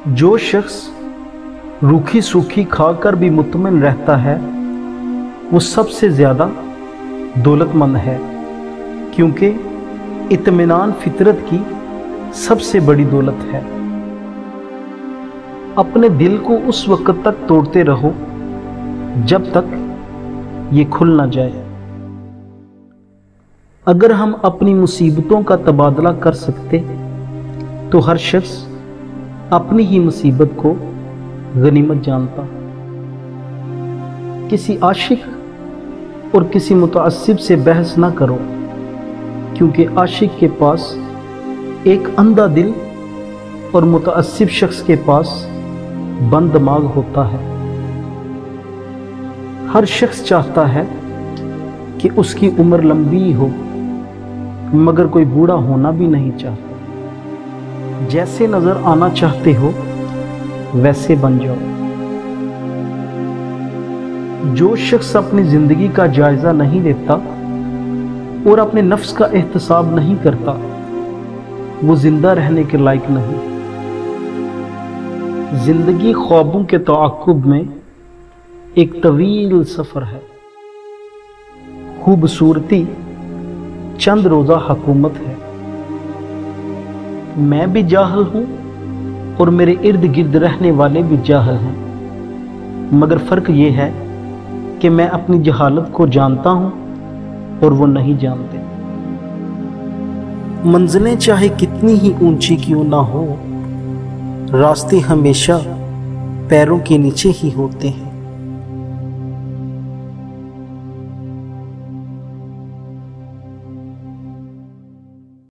جو شخص روکھی سوکھی کھا کر بھی مطمئن رہتا ہے وہ سب سے زیادہ دولت مند ہے، کیونکہ اطمینان فطرت کی سب سے بڑی دولت ہے۔ اپنے دل کو اس وقت تک توڑتے رہو جب تک یہ کھل نہ جائے۔ اگر ہم اپنی مصیبتوں کا تبادلہ کر سکتے تو ہر شخص اپنی ہی مصیبت کو غنیمت جانتا۔ کسی عاشق اور کسی متعصب سے بحث نہ کرو، کیونکہ عاشق کے پاس ایک اندھا دل اور متعصب شخص کے پاس بند دماغ ہوتا ہے۔ ہر شخص چاہتا ہے کہ اس کی عمر لمبی ہو، مگر کوئی بوڑھا ہونا بھی نہیں چاہتا۔ جیسے نظر آنا چاہتے ہو ویسے بن جاؤ۔ جو شخص اپنی زندگی کا جائزہ نہیں لیتا اور اپنے نفس کا احتساب نہیں کرتا وہ زندہ رہنے کے لائق نہیں۔ زندگی خوابوں کے تعاقب میں ایک طویل سفر ہے۔ خوبصورتی چند روزہ حکومت ہے۔ میں بھی جاہل ہوں اور میرے ارد گرد رہنے والے بھی جاہل ہیں، مگر فرق یہ ہے کہ میں اپنی جہالت کو جانتا ہوں اور وہ نہیں جانتے۔ منزلیں چاہے کتنی ہی اونچی کیوں نہ ہو، راستے ہمیشہ پیروں کے نیچے ہی ہوتے ہیں۔